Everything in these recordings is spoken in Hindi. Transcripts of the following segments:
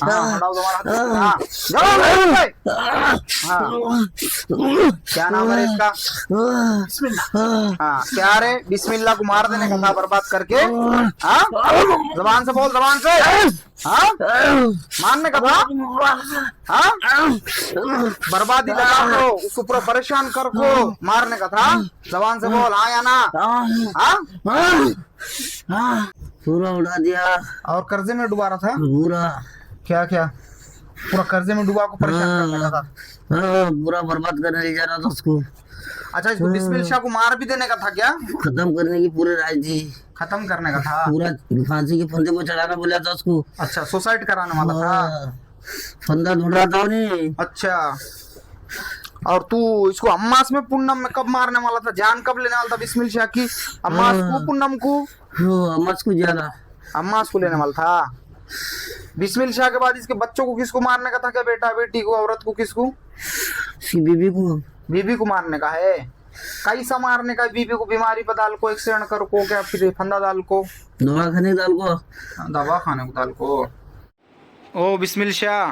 हटाओ तुम्हारा हाथ। हाँ हाँ, क्या नाम है इसका? हाँ क्या रे, बिस्मिल्लाह को मार देने का था बर्बाद करके। हाँ जबान से बोल, जबान से। हाँ मारने का था। हाँ बर्बादी लगा को, उसको पूरा परेशान कर को मारने का था। जबान से बोल, हाँ या ना? हाँ पूरा उड़ा दिया और कर्जे में डुबा रहा था। पूरा क्या क्या? पूरा कर्जे में डुबा को परेशान करने का था। पूरा बर्बाद करने ले जा रहा था उसको। अच्छा, इसको बिस्मिल शाह को मार भी देने का था क्या? खत्म करने की पूरी राय थी, खत्म करने का था। पूरा फांसी के फंदे पर चढ़ाना बोला था उसको। अच्छा, सुसाइड कराने वाला था। फंदा ढूंढ रहा था उन्हें। अच्छा, और तू इसको अम्मास में पूनम में कब मारने वाला था? जान कब लेने वाला था बिस्मिल शाह की? अम्मास को पूनम को? अम्मास को ज्यादा अम्मास को लेने वाला था। बिस्मिल शाह के बाद इसके बच्चों को किसको मारने का था? क्या बेटा बेटी को, औरत को, किसको? बीबी को। बीबी को मारने का है। कैसा मारने का? बीबी को बीमारी पर डाल को, एक्सीडेंट कर को, क्या फिर फंदा डाल को, दवा खाने डाल को, दवा खाने को डाल को। ओ बिस्मिल शाह,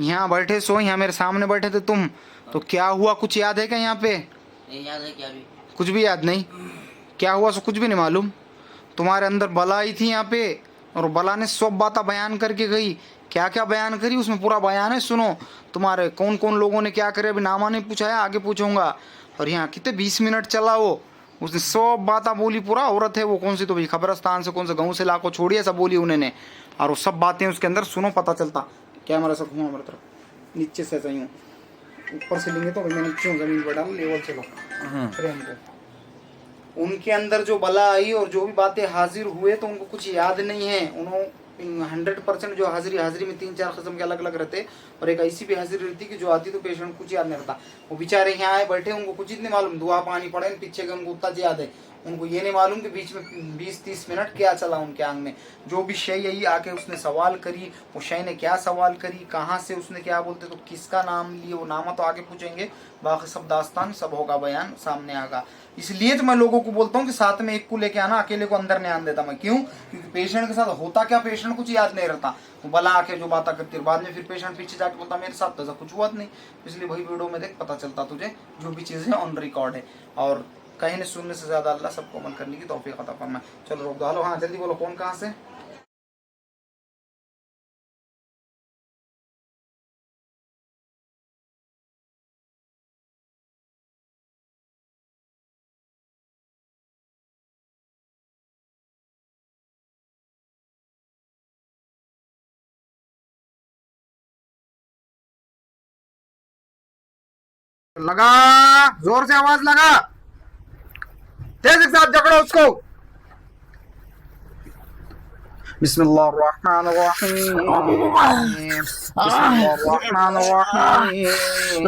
यहाँ बैठे सो, यहाँ मेरे सामने बैठे थे तुम, तो क्या हुआ कुछ याद है क्या? यहाँ पे नहीं याद है क्या? भी कुछ भी याद नहीं? क्या हुआ सो कुछ भी नहीं मालूम? तुम्हारे अंदर बला आई थी यहाँ पे, और बला ने सब बातें बयान करके गई। क्या क्या बयान करी उसमें पूरा बयान है, सुनो। तुम्हारे कौन कौन लोगों ने क्या करे, अभी नामा नहीं पूछा है, आगे पूछूंगा। और यहाँ कितने 20 मिनट चला वो, उसने सब बातें बोली। पूरा औरत है वो, कौन सी तो भाई खबरस्तान से, कौन से गाँव से लाको छोड़ी, ऐसा बोली उन्होंने। और वो सब बातें उसके अंदर सुनो, पता चलता। कैमरा से घुमा मेरे तरफ, नीचे से सही हूँ, ऊपर से लेंगे तो मैं नीचे हूँ, जमीन पर डाल, लेवल चलो फ्रेम को। उनके अंदर जो बला आई और जो भी बातें हाजिर हुए, तो उनको कुछ याद नहीं है। उन्होंने 100% जो हाजिरी में 3-4 किस्म के अलग अलग रहते, और एक ऐसी भी हाजिरी रहती कि जो आती तो पेशेंट कुछ याद नहीं रहता। वो बेचारे यहाँ आए बैठे, उनको कुछ नहीं मालूम, दुआ पानी पड़े पीछे के, उनको उतना याद है। उनको ये नहीं मालूम कि बीच में 20-30 मिनट क्या चला उनके आंग में। जो भी शय यही आके उसने सवाल करी, वो शय ने क्या सवाल करी, कहाँ से उसने क्या बोलते, तो किसका नाम लिए, वो नामा तो आगे पूछेंगे, बाकी सब दास्तान सब होगा, बयान सामने आगा। इसलिए तो मैं लोगों को बोलता हूँ कि साथ में एक को लेके आना, अकेले को अंदर नहीं आने देता मैं। क्यों? क्योंकि पेशेंट के साथ होता क्या, पेशेंट कुछ याद नहीं रहता। वो बला आके जो बातें करती है, बाद में फिर पेशेंट पीछे जाके बोलता मेरे साथ तो ऐसा कुछ हुआ नहीं। इसलिए वही वीडियो में देख, पता चलता तुझे जो भी चीज़ है ऑन रिकॉर्ड है। और कहीं ने सुनने से ज्यादा अल्लाह सबको अमल करने की तौफीक अता फरमाए। चलो रोक दो। हेलो, हाँ जल्दी बोलो, कौन कहाँ से? लगा, जोर से आवाज लगा, तेज के साथ जकड़ो उसको। बिस्मिल्लाहिर्रहमानिर्रहीम, बिस्मिल्लाहिर्रहमानिर्रहीम।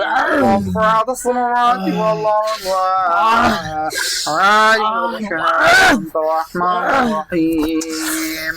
रब्बुस समावाति वल अर्द, आलिमुल रहमानिर्रहीम।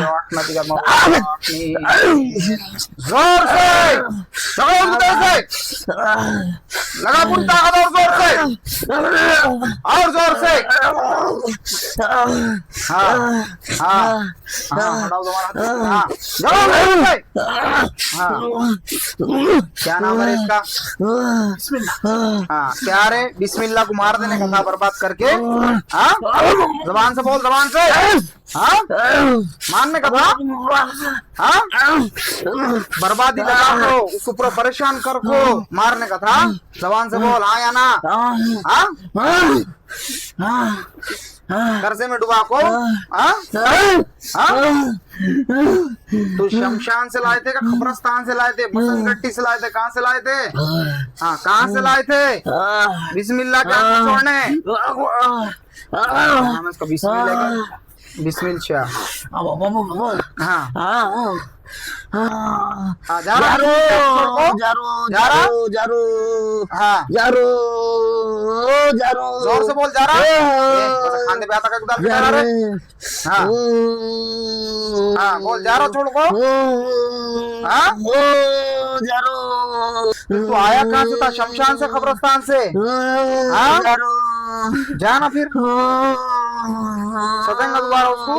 रहमत का मौलानी। जोर से लगा पूरी ताकत, और जोर से हाँ हाँ हाँ, हटाओ तुम्हारा हाथ। हाँ क्या नाम है इसका? हाँ क्या रे, बिस्मिल्लाह को मार देने का था बर्बाद करके। हाँ जबान से बोल, जबान से। हाँ मारने का था। हाँ बर्बादी लगा को, उसको पूरा परेशान कर को मारने का था। जबान से बोल, हाँ या ना? हाँ कर्जे में डुबा को? हाँ? हाँ? तो शमशान से लाए थे का कब्रस्तान से लाए थे, बसंतगट्टी से लाए थे, कहाँ से लाए थे? हाँ, कहाँ से लाए थे? बिस्मिल्लाह क्या छोड़ने? हम इसका बिस्मिल्लाह बिस्मिल शाह। हाँ हाँ, जा रहा हाँ, जोर से बोल, जा रहा खाने पे आता का जा रहा रे? हाँ हाँ, बोल, जा रहा छोड़ को? हाँ, तू आया कहाँ से था? शमशान से, कब्रस्तान से? हाँ, जाना फिर सदेंगा दोबारा उसको?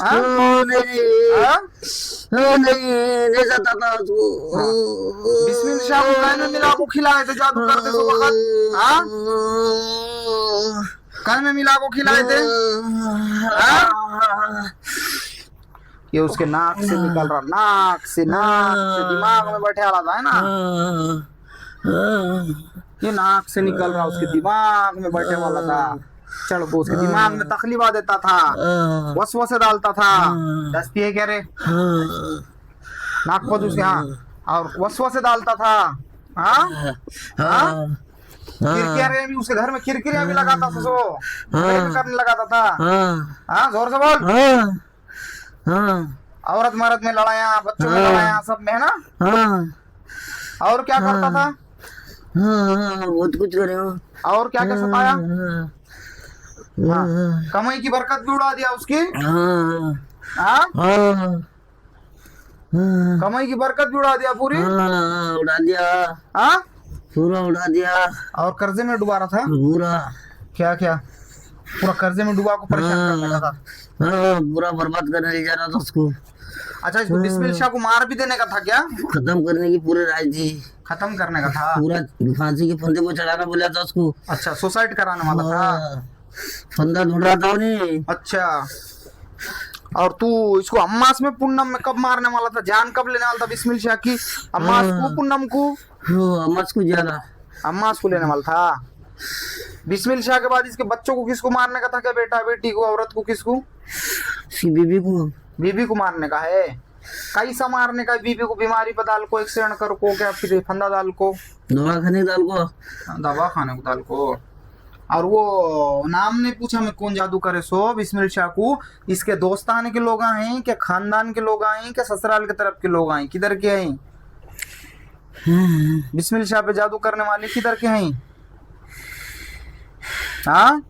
हाँ? नहीं जाता था उसको। बिस्मिल शाह को कान में मिला को खिलाए थे जादू करते तो वक्त? हाँ, कान में मिला को खिलाए थे? हाँ, ये उसके नाक से निकल रहा, नाक से दिमाग में बैठे आ रहा था, है ना? ये नाक से निकल रहा, उसके दिमाग में बैठे वाला था, चढ़ को उसके दिमाग में तकलीफ देता था, वसवसे डालता था। दस्ती है क्या रे? नाक पर उसके, हाँ, और वसवसे डालता था। हाँ हाँ, खिड़कियां भी उसके घर में खिड़कियां भी लगाता था, सो करने लगाता था। हाँ, जोर से बोल। औरत मर्द में लड़ाया, बच्चों में लड़ाया, सब में, है ना? और क्या करता था? बहुत कुछ करे हो। और क्या क्या सताया? हाँ, कमाई की बरकत भी उड़ा दिया उसकी। हाँ, कमाई की बरकत भी उड़ा दिया पूरी। उड़ा दिया। हाँ, पूरा उड़ा दिया। और कर्जे में डुबा रहा था पूरा। क्या क्या? पूरा कर्जे में डुबा को परेशान करने का था। पूरा बर्बाद करने ले जा रहा था उसको। अच्छा, इसको बिस्मिल शाह को मार भी देने का था क्या? खत्म करने की पूरी राय थी। खत्म करने का था, पूरा फांसी के फंदे को चढ़ाना बोला था उसको। अच्छा, सुसाइड कराने वाला था। फंदा ढूंढ रहा था उन्हें। अच्छा, और तू इसको अम्मास में पूनम में कब मारने वाला था? जान कब लेने वाला था बिस्मिल शाह की? अम्मास को, पूनम को? अम्मास को ज्यादा। अम्मास को लेने वाला था। बिस्मिल शाह के बाद इसके बच्चों को किसको मारने का था क्या? बेटा बेटी को, औरत को, किसको? बीबी को। बीबी को मारने का है। कैसा मारने का? बीबी को बीमारी पर डाल को, एक्सीडेंट कर को, क्या फिर फंदा डाल को, दवा खाने डाल को, दवा खाने को डाल को। और वो नाम ने पूछा मैं कौन जादू करे सो बिस्मिल शाह को? इसके दोस्तान के लोग आए क्या, खानदान के लोग आए क्या, ससुराल के तरफ के लोग आए, किधर के आए? बिस्मिल शाह पे जादू करने वाले किधर के हैं? हाँ,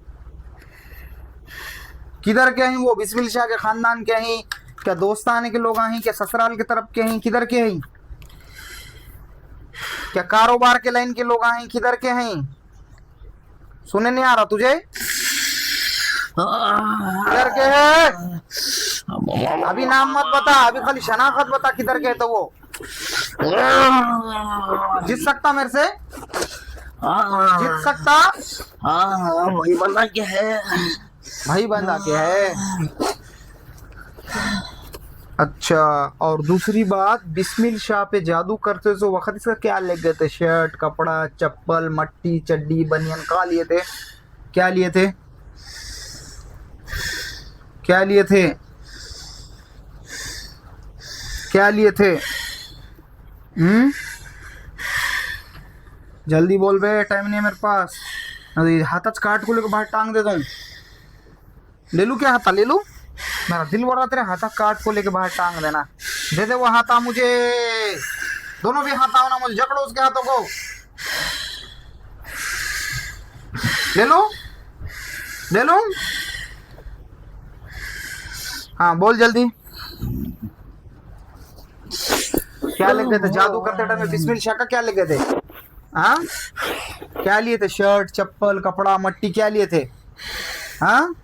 किधर के हैं वो? बिस्मिल शाह के खानदान के हैं क्या, दोस्तान के लोग हैं क्या, ससुराल के तरफ के हैं, किधर के हैं? क्या कारोबार के लाइन के लोग हैं, किधर के हैं? सुने नहीं आ रहा तुझे? किधर के है? अभी नाम मत बता, अभी खाली शनाख्त बता किधर के है। तो वो जीत सकता मेरे से? जीत सकता? वही बंदा क्या है? भाई बंदा क्या है? अच्छा, और दूसरी बात, बिस्मिल शाह पे जादू करते तो वक्त इसका क्या ले गए थे? शर्ट, कपड़ा, चप्पल, मट्टी, चड्डी, बनियान का लिए थे? क्या लिए थे? क्या लिए थे? क्या लिए थे? जल्दी बोल बे, टाइम नहीं है मेरे पास। हाथ काट को लेकर बाहर टांग देता हूँ। ले लूँ क्या हाथा? ले लूँ? मेरा दिल बोल रहा तेरे हाथा काट को लेके बाहर टांग देना। दे दे वो हाथा मुझे, दोनों भी हाथा होना मुझे, जकड़ो उसके हाथों को। ले लो, ले लो। हाँ, बोल जल्दी। क्या ले गए थे जादू करते टाइम में? बिस्मिल शाह का क्या ले गए थे? हाँ, क्या लिए थे? शर्ट, चप्पल, कपड़ा, मट्टी, क्या लिए थे? हाँ,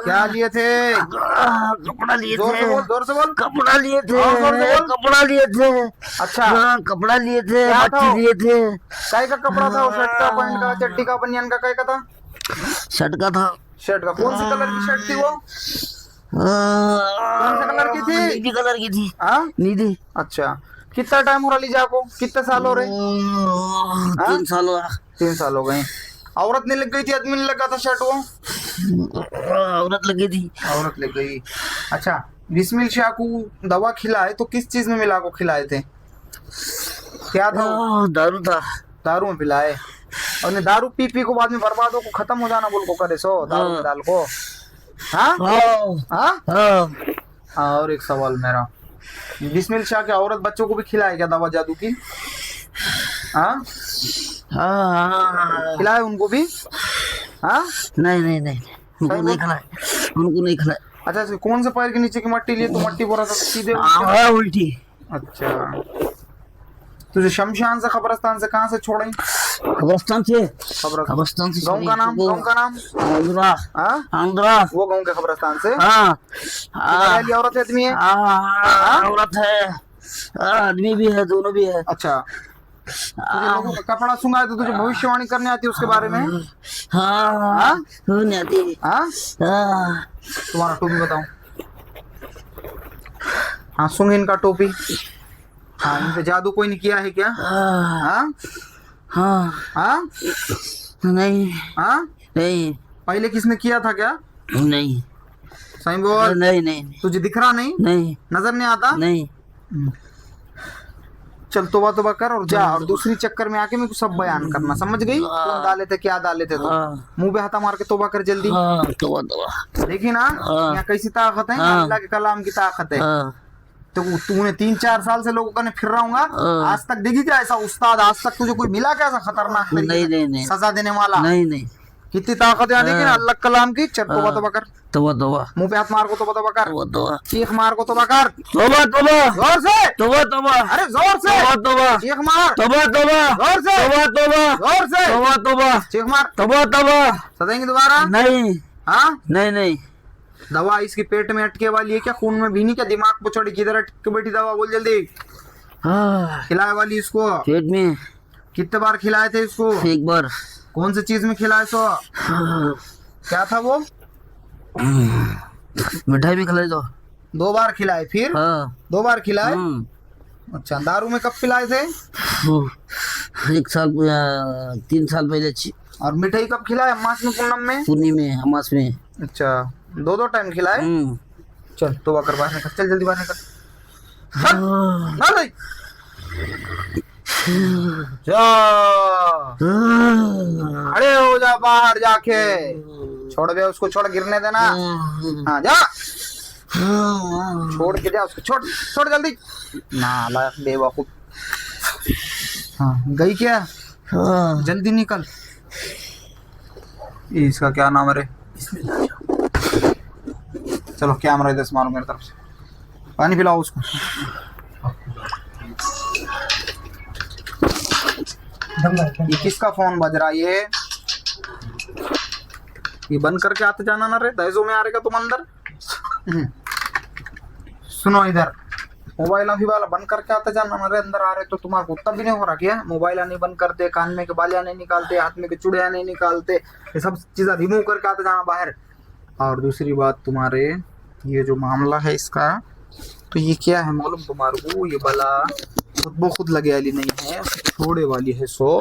क्या लिए थे? कपड़ा लिए थे। जोर से बोल। कपड़ा लिए थे। जोर से बोल। कपड़ा लिए थे। अच्छा, कपड़ा लिए थे, क्या था? लिए थे। काय का कपड़ा था वो? शर्ट का, पैंट का, चड्डी का, बनियान का, काय का था? शर्ट का था। शर्ट का। कौन सी कलर की शर्ट थी वो? कौन से कलर की थी? नीली कलर की थी। हाँ, नीली। अच्छा, कितना टाइम हो रहा लीजा को, कितने साल हो रहे? 3 साल हुआ। 3 साल हो गए। औरत ने लग गई थी, आदमी ने लगा था शर्ट? वो औरत लगी थी। औरत लग गई। अच्छा, बिस्मिल शाह को दवा खिलाए तो किस चीज में मिला को खिलाए थे? क्या था वो? दारू था। दारू में पिलाए। और ने दारू पी पी को बाद में बर्बादों को खत्म हो जाना बोल को करे सो दारू में डाल को। हाँ हाँ। और एक सवाल मेरा, बिस्मिल शाह के औरत बच्चों को भी खिलाए क्या दवा जादू की? हाँ खिलाए उनको भी? हाँ नहीं उनको नहीं खिलाए, उनको नहीं खिलाए। अच्छा, कौन से पैर के नीचे की मट्टी लिए तो मट्टी बोरा था सीधे? उल्टी। अच्छा, तुझे शमशान से कब्रिस्तान से कहाँ से छोड़े? कब्रिस्तान से। गाँव का नाम? आंध्रा। आंध्रा। वो गाँव के कब्रिस्तान से? औरत आदमी है? औरत है, आदमी भी है, दोनों भी है। अच्छा, तुझे लोगों का कपड़ा सुंघा है तो तुझे भविष्यवाणी करने आती है उसके बारे में? नहीं आती। तुम्हारा टोपी बताओ। हाँ, सुंघ इनका टोपी। हाँ, इन पे जादू कोई नहीं किया है क्या? नहीं। नहीं। पहले किसने किया था क्या? नहीं। सही बोल। नहीं। तुझे दिख रहा नहीं? नहीं। नजर नहीं आता? नहीं। चल तोबा कर और जा, और दूसरी चक्कर में आके मेरे को सब बयान करना, समझ गई? कौन डाले थे, क्या डाले थे? तो मुंह पे हाथा मार के तोबा कर जल्दी। तोबा। देखी ना यहाँ कैसी ताकत है, अल्लाह के कलाम की ताकत है। तो तूने 3-4 साल से लोगों का फिर रहा हूँ, आज तक देखी क्या ऐसा उस्ताद? आज तक तुझे कोई मिला क्या ऐसा खतरनाक नहीं सजा देने वाला? नहीं। कितनी ताकत है देखी ना अल्लाह कलाम की। चल तोबा कर। तोबा। मुंह पे हाथ मार को तोबा कर। चीख मार को तोबा कर। तोबा। जोर से। तोबा। अरे जोर से। तोबा। चीख मार। तोबा। जोर से। जोर से। तोबा। चीख मार। तोबा। सदेंगे दोबारा? नहीं। हाँ नहीं। दवा इसके पेट में अटके वाली है क्या? खून में भी नहीं क्या? दिमाग पे चढ़ी किधर अटके बैठी? दवा बोल जल्दी। खिलाए वाली इसको? पेट में। कितने बार खिलाए थे इसको? 1 बार। कौन सी चीज में खिलाए सो? क्या था वो? मिठाई भी खिलाई दो। 2 बार खिलाए? फिर 2 बार खिलाए? अच्छा, दारू में कब पिलाए थे? 1 साल 3 साल पहले। और मिठाई कब खिलाए? अम्मास में, पूनम में? पूर्णी में, अमास में। अच्छा, 2 टाइम खिलाए? चल तोबा कर, बाहर निकल, चल जल्दी बाहर निकल। ना नहीं खड़े हो जा बाहर जाके। छोड़ दे उसको, छोड़, गिरने देना। हाँ जा, छोड़ के जा उसको, छोड़ जल्दी। नालायक बेवकूफ। हाँ गई क्या? जल्दी निकल। इसका क्या नाम है रे? चलो कैमरा इधर से मारो मेरी तरफ से। पानी पिलाओ उसको। ये किसका फोन बज रहा है? ये बंद करके आते जाना ना रे, दहेजों में आ रहेगा तुम अंदर। सुनो इधर, मोबाइल अभी वाला बंद करके आते जाना ना रे, अंदर आ रहे तो तुम्हारा कुत्ता भी नहीं हो रहा क्या? मोबाइल नहीं बंद करते, कान में के बालियां नहीं निकालते, हाथ में के चूड़ियां नहीं निकालते, ये सब चीजें रिमूव करके आते जाना बाहर। और दूसरी बात, तुम्हारे ये जो मामला है इसका, तो ये क्या है मालूम तुम्हारे को? ये बला खुद लगे वाली नहीं है, छोड़े वाली है। सो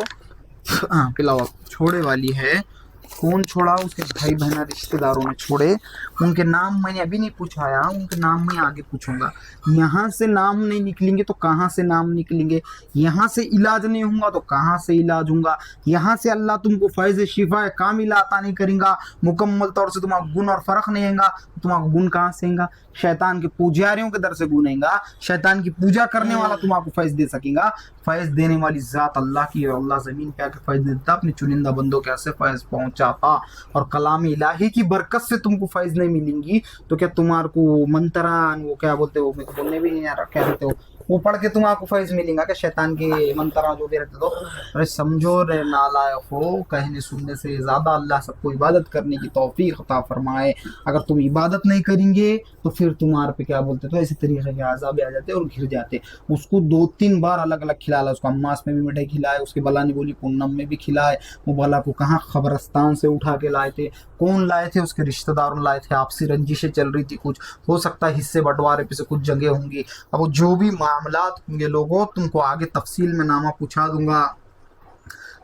हाँ पिलाओ, छोड़े वाली है। कौन छोड़ा? उसके भाई बहना रिश्तेदारों ने छोड़े। उनके नाम मैंने अभी नहीं पूछाया, उनके नाम मैं आगे पूछूंगा। यहाँ से नाम नहीं निकलेंगे तो कहाँ से नाम निकलेंगे? यहाँ से इलाज नहीं होगा तो कहाँ से इलाज होगा? यहाँ से अल्लाह तुमको फैज़ शिफा कामिला अता नहीं करेगा, मुकम्मल तौर से तुम्हारा गुण और फर्क नहीं आएगा, तो तुम्हारा गुण कहाँ से आएगा? शैतान के पुजारियों के दर से गुण आएगा। शैतान की पूजा करने वाला तुमको फैज़ दे सकेगा। फैज़ देने वाली जात अल्लाह की, और अल्लाह ज़मीन पे आके फैज़ देता, अपने चुनिंदा बंदों के ऐसे फैज़ पहुंचाता। और कलाम इलाही की बरकत से तुमको फैज़ नहीं मिलेंगी तो क्या तुम्हारे को मंतरान, वो क्या बोलते हो, मेरे को बोलने भी नहीं आ रहा, क्या कहते हो, वो पढ़ के तुम्हारा फैज़ मिलेगा क्या? शैतान के मंतरा जो भी रहते। तो अरे समझो रे नालायक हो, कहने सुनने से ज़्यादा अल्लाह सबको इबादत करने की तौफीक अता फरमाए। अगर तुम इबादत नहीं करेंगे तो फिर तुम्हारे पे क्या बोलते, तो ऐसे तरीके के आज़ाब आ जाते और घिर जाते। उसको 2-3 बार अलग अलग खिलाया, उसको अम्मास में भी मिठाई खिलाए, उसके बला ने बोली पूनम में भी खिलाए। वो बला को कहाँ खबरस्तान से उठा के लाए थे? कौन लाए थे? उसके रिश्तेदारों लाए थे। आपसी रंजिशें चल रही थी, कुछ हो सकता है हिस्से बंटवारे पे से कुछ जगह होंगी। अब वो जो भी मामलात होंगे लोगों, तुमको आगे तफसील में नामा पूछा दूंगा।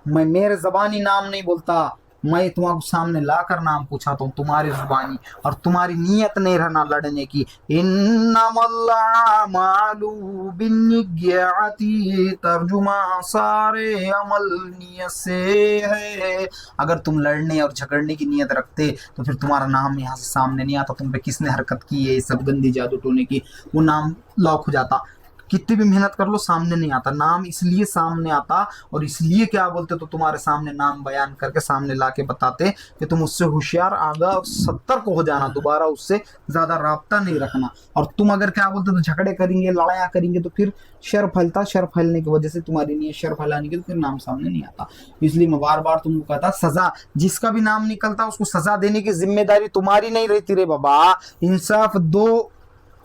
मैं मेरे ज़बानी नाम नहीं बोलता, मैं तुम्हारे सामने लाकर नाम पूछाता हूँ तुम्हारी जुबानी, और तुम्हारी नीयत नहीं रहना लड़ने की। इन्नमल्लामालू बिन्निय्याती, तर्जुमा सारे अमल नीयत से है। अगर तुम लड़ने और झगड़ने की नीयत रखते तो फिर तुम्हारा नाम यहाँ से सामने नहीं आता। तुम पे किसने हरकत की है सब गंदी जादू टोने की, वो नाम लॉक हो जाता। कितनी भी मेहनत कर लो सामने नहीं आता नाम, इसलिए सामने आता और इसलिए क्या बोलते तो तुम्हारे सामने नाम बयान करके सामने लाके बताते कि तुम उससे होशियार आगा और 70 को हो जाना, दोबारा उससे ज्यादा राब्ता नहीं रखना। और तुम अगर क्या बोलते तो झगड़े करेंगे, लड़ाइयाँ करेंगे, तो फिर शर फैलता, शर फैलने की वजह से तुम्हारी नीयत शर फैलाने की, तो फिर नाम सामने नहीं आता। इसलिए मैं बार बार तुमको कहता, सजा जिसका भी नाम निकलता उसको सजा देने की जिम्मेदारी तुम्हारी नहीं रहती रे बाबा।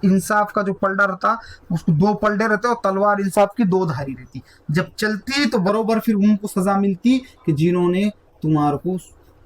इंसाफ का जो पलड़ा रहता उसको 2 पलड़े रहते और तलवार इंसाफ की 2 धारी रहती। जब चलती तो बरोबर फिर उनको सजा मिलती कि जिन्होंने तुम्हारे को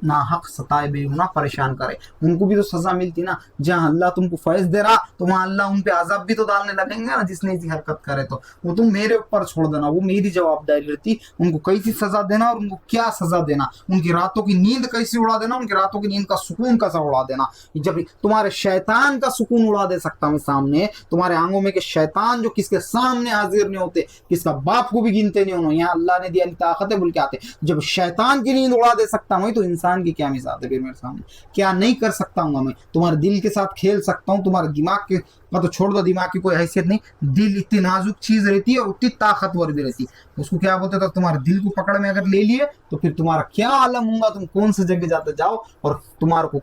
नाहक सताए, बेगुनाह परेशान करे, उनको भी तो सजा मिलती ना। जहाँ अल्लाह तुमको फैज दे रहा तो वहां अल्लाह उन पे अजाब भी तो डालने लगेंगे ना, जिसने ऐसी हरकत करे। तो वो तुम मेरे ऊपर छोड़ देना, वो मेरी जवाबदारी रहती। उनको कैसी सजा देना और उनको क्या सजा देना, उनकी रातों की नींद कैसे उड़ा देना, उनकी रातों की नींद का सुकून कैसा उड़ा देना। जब तुम्हारे शैतान का सुकून उड़ा दे सकता मैं सामने, तुम्हारे आंगों में के शैतान जो किसके सामने हाजिर नहीं होते, किसका बाप को भी गिनते नहीं होना, यहाँ अल्लाह ने दिया ताकत है बोल के आते। जब शैतान की नींद उड़ा दे सकता मैं, तो इंसान की क्या मिसाल है फिर मेरे सामने। क्या नहीं कर सकता हूँ मैं, तुम्हारे दिल के साथ खेल सकता हूँ, तुम्हारे दिमाग के का तो छोड़ दो, दिमाग की कोई हैसियत नहीं। दिल इतनी नाजुक चीज रहती है और उतनी ताकतवर भी रहती है। उसको क्या बोलते, तो तुम्हारे दिल को पकड़ में अगर ले लिए तो फिर तुम्हारा क्या आलम होगा, तुम कौन सी जगह जाते जाओ और तुम्हारे को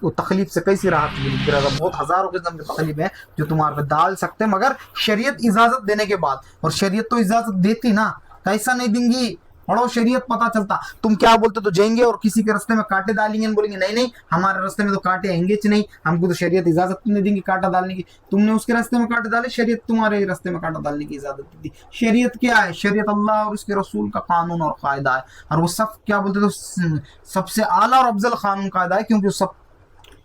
वो तकलीफ से कैसी राहत मिलेगी। बहुत हजारों किस्म की तकलीफ है जो तुम्हारे पे डाल सकते हैं, मगर शरीयत इजाजत देने के बाद। और शरीयत तो इजाजत देती ना, कैसा नहीं देंगी, पढ़ो शरीयत पता चलता। तुम क्या बोलते तो जाएंगे और किसी के रास्ते में कांटे डालेंगे, बोलेंगे नहीं नहीं हमारे रास्ते में तो कांटे आएंगे नहीं, हमको तो शरीयत इजाजत नहीं देंगी कांटा डालने की। तुमने उसके रास्ते में कांटे डाले, शरीयत तुम्हारे रास्ते में कांटा डालने की इजाजत दी। शरीयत क्या है? शरीयत अल्लाह और उसके रसूल का कानून और कायदा है। और वो सब क्या बोलते तो सबसे आला और अफजल कानून कायदा है, क्योंकि सब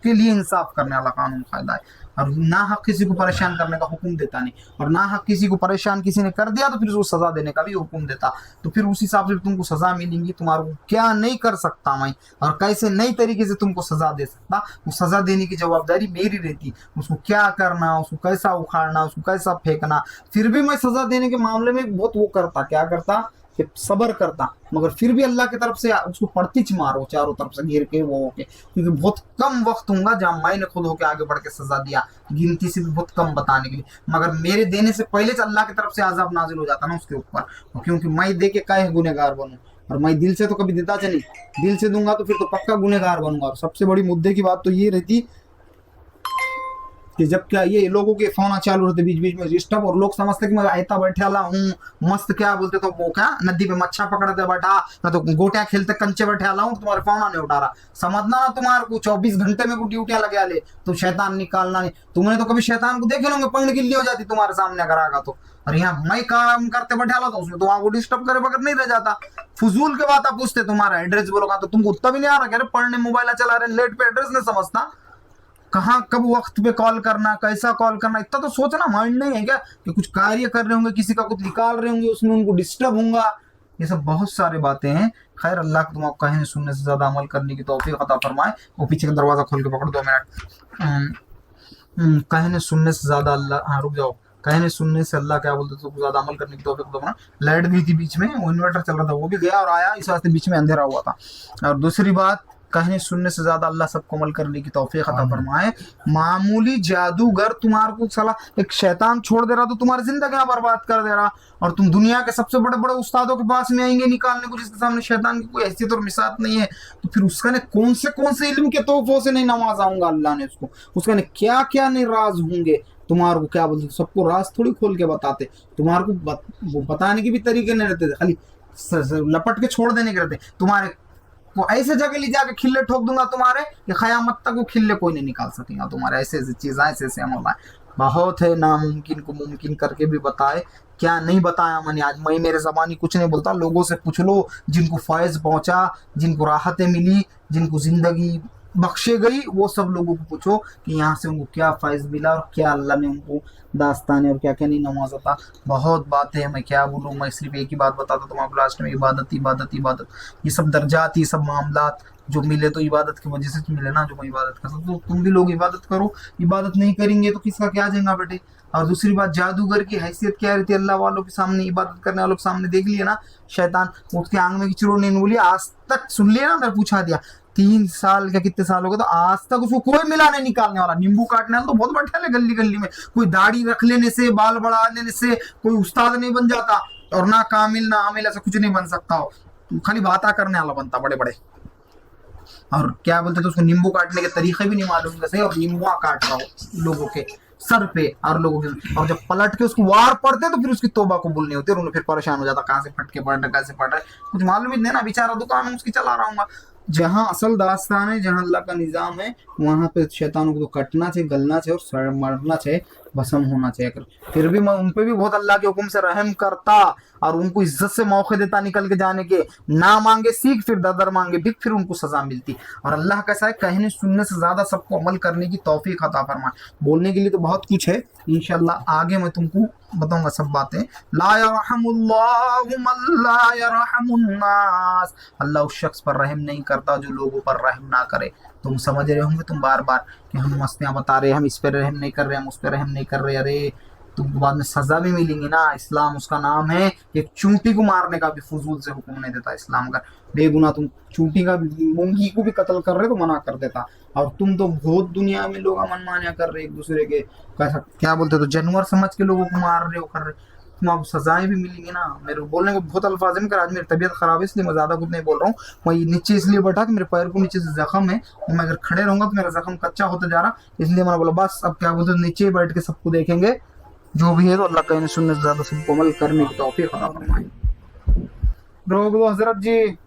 के लिए इंसाफ करने वाला कानून कायदा है। और ना हक किसी को परेशान करने का हुक्म देता नहीं, और ना हक किसी को परेशान किसी ने कर दिया तो फिर उसको सजा देने का भी हुक्म देता। तो फिर उस हिसाब से तुमको सजा मिलेंगी। तुम्हारे को क्या नहीं कर सकता मैं और कैसे नई तरीके से तुमको सजा दे सकता, वो सजा देने की जवाबदारी मेरी रहती। उसको क्या करना, उसको कैसा उखाड़ना, उसको कैसा फेंकना। फिर भी मैं सजा देने के मामले में बहुत वो करता, क्या करता कि सबर करता, मगर फिर भी अल्लाह की तरफ से उसको पड़तीच मारो चारों तरफ से घेर के वो होके, क्योंकि बहुत कम वक्त होगा जहाँ मैंने खुद होके आगे बढ़ के सजा दिया, गिनती से भी बहुत कम बताने के लिए। मगर मेरे देने से पहले से अल्लाह की तरफ से अज़ाब नाजिल हो जाता ना उसके ऊपर, क्योंकि मैं दे के काहे गुनहगार बनूं। और मैं दिल से तो कभी देता नहीं, दिल से दूंगा तो फिर तो पक्का गुनहगार बनूंगा। और सबसे बड़ी मुद्दे की बात तो ये रहती कि जब क्या ये लोगों के फोन चालू रहते बीच बीच में डिस्टर्ब, और लोग समझते कि मैं आयता बैठा हूँ मस्त, क्या बोलते तो वो क्या नदी पे मच्छा पकड़ते बैठा, ना तो गोटियां खेलते कंचे बैठे हूँ, तुम्हारे फोन नहीं उठा रहा। समझना ना तुम्हारे को 24 घंटे में को ड्यूटियां लगे ले, तुम शैतान निकालना नहीं। तुमने तो कभी शैतान को देखे लोगे पंड गिल्ली हो जाती तुम्हारे सामने अगर आगा तो। और यहाँ मैं काम करते बैठा तो उसमें तो वहां को डिस्टर्ब करे बगैर नहीं रह जाता। फजूल के बात आप पूछते, तुम्हारा एड्रेस बोलोगा तो तुमको उतना भी नहीं आ रहा, पढ़ने मोबाइल चला रहे लेट पे एड्रेस नहीं समझता, कहाँ कब वक्त पे कॉल करना, कैसा कॉल करना, इतना तो सोचना माइंड नहीं है क्या कि कुछ कार्य कर रहे होंगे, किसी का कुछ निकाल रहे होंगे, उसमें उनको डिस्टर्ब होगा। ये सब बहुत सारी बातें हैं। खैर अल्लाह तुम कहने सुनने से ज्यादा अमल करने की तौफीक अता फरमाए। वो पीछे का दरवाजा खोल के पकड़ 2 मिनट। कहने सुनने से ज्यादा अल्लाह, हाँ रुक जाओ, कहने सुनने से अल्लाह क्या बोलते तो ज्यादा अमल करने की तौफीक अता फरमाए। लाइट गई थी बीच में, वो इन्वर्टर चल रहा था वो भी गया और आया, इस वास्ते बीच में अंधेरा हुआ था। और दूसरी बात, कहने सुनने से ज्यादा अल्लाह सबको अमल करने की तौफीक अता फरमाए। मामूली जादूगर तुम्हारे को साला एक शैतान छोड़ दे रहा तो तुम्हारी जिंदगी बर्बाद कर दे रहा, और तुम दुनिया के सबसे बड़े बड़े उस्तादों के पास में आएंगे निकालने को, जिसके सामने शैतान की कोई हैसियत और मिसात नहीं है। तो फिर उसका ने कौन से इल्म के तोहफों से नहीं नवाजाऊंगा अल्लाह ने उसको, उसका ने क्या क्या नहीं राज होंगे। तुम्हारे को क्या बोलते, सबको राज थोड़ी खोल के बताते, तुम्हारे को वो बताने के भी तरीके नहीं रहते, खाली लपट के छोड़ देने के रहते। तुम्हारे वो ऐसे जगह ले जाके खिल्ले ठोक दूंगा तुम्हारे कि क़यामत तक वो खिल्ले कोई नहीं निकाल सकेगा तुम्हारे। ऐसे ऐसी चीज़ ऐसे अमल है, बहुत है। नामुमकिन को मुमकिन करके भी बताए, क्या नहीं बताया मैंने आज। मैं मेरे ज़बानी कुछ नहीं बोलता, लोगों से पूछ लो जिनको फैज़ पहुंचा, जिनको राहतें मिली, जिनको ज़िंदगी बख्शे गई, वो सब लोगों को पूछो कि यहाँ से उनको क्या फैज़ मिला और क्या अल्लाह ने उनको दास्तान और क्या क्या नहीं नमाज होता, बहुत बातें हैं, मैं क्या बोलूँ। मैं सिर्फ एक ही बात बताता हूँ आपको लास्ट में, इबादत इबादत इबादत, ये सब दर्जात, ये सब मामलात जो मिले तो इबादत की वजह से तो मिले ना, जो मैं इबादत कर सकता हूँ। तो तुम भी लोग इबादत करो, इबादत नहीं करेंगे तो किसका क्या जाएगा बेटे। और दूसरी बात, जादूगर की हैसियत क्या रहती है अल्लाह वालों के सामने, इबादत करने वालों के सामने, देख लिया ना शैतान उसके आंग में की चिरोड़ नहीं बोली, आज तक सुन लिया ना, अंदर पूछा दिया 3 साल क्या कितने साल हो गए, तो आज तक उसको कोई मिला नहीं निकालने वाला। नींबू काटने वाला तो बहुत बैठा है गली गली में, कोई दाढ़ी रख लेने से, बाल बढ़ा लेने से कोई उस्ताद नहीं बन जाता, और ना कामिल ना आमिल ऐसा कुछ नहीं बन सकता हो, खाली बाता करने वाला बनता बड़े बड़े। और क्या बोलते थे उसको, नींबू काटने के तरीके भी नहीं मालूम कैसे, और नींबुआ काट रहा हो लोगों के सर पे और लोगों के, और जब पलट के उसको वार पड़ते तो फिर उसकी तौबा कबूल नहीं होती, और उन्हें फिर परेशान हो जाता, कहाँ से फटके पड़ रहे, कैसे पड़ रहे, कुछ मालूम ही नहीं ना, बेचारा दुकान उसकी चला रहा हूँ। जहाँ असल दास्तान है, जहाँ अल्लाह का निज़ाम है, वहाँ पे शैतानों को तो कटना चाहिए, गलना चाहिए और मरना चाहिए, भस्म होना चाहिए। अगर फिर भी मैं उन पे भी बहुत अल्लाह के हुक्म से रहम करता और उनको इज्जत से मौके देता निकल के जाने के, ना मांगे सीख फिर दर मांगे भिख, फिर उनको सजा मिलती। और अल्लाह कैसा है, कहने सुनने से ज्यादा सबको अमल करने की तौफीक अता फरमाए। बोलने के लिए तो बहुत कुछ है, इंशाल्लाह आगे मैं तुमको बताऊंगा सब बातें। ला यरहमुल्लाहु मन ला यरहमुन्नास, अल्लाह उस शख्स पर रहम नहीं करता जो लोगों पर रहम ना करे। तुम समझ रहे होंगे तुम बार बार कि हम मस्तियां बता रहे, हम इस पर रहम नहीं कर रहे, हम उस पर रहम नहीं कर रहे, अरे तुमको बाद में सजा भी मिलेंगी ना। इस्लाम उसका नाम है, एक चूंटी को मारने का भी फजूल से हुक्म नहीं देता इस्लाम का, बेगुना तुम चूंटी का भी, मूंगी को भी कत्ल कर रहे तो मना कर देता। और तुम तो बहुत दुनिया में लोग मनमानिया कर रहे एक दूसरे के, क्या बोलते, तो जानवर समझ के लोगों को मार रहे हो, कर रहे, तुम अब सजाएं भी मिलेंगी ना। मेरे बोलने को बहुत अल्फाज है, मगर आज मेरी तबीयत खराब है इसलिए मैं ज्यादा कुछ नहीं बोल रहा हूँ। मैं नीचे इसलिए बैठा कि मेरे पैर को नीचे से जख्म है, मैं अगर खड़े रहूंगा तो मेरा जख्म कच्चा होता जा रहा, इसलिए मैंने बोला बस अब क्या बोलते नीचे बैठ के सबको देखेंगे, जो भी है तो अल्लाह कहने सुनने से ज्यादा सबको अमल करने की तौफीक अता फरमाए। रोक दो हजरत जी।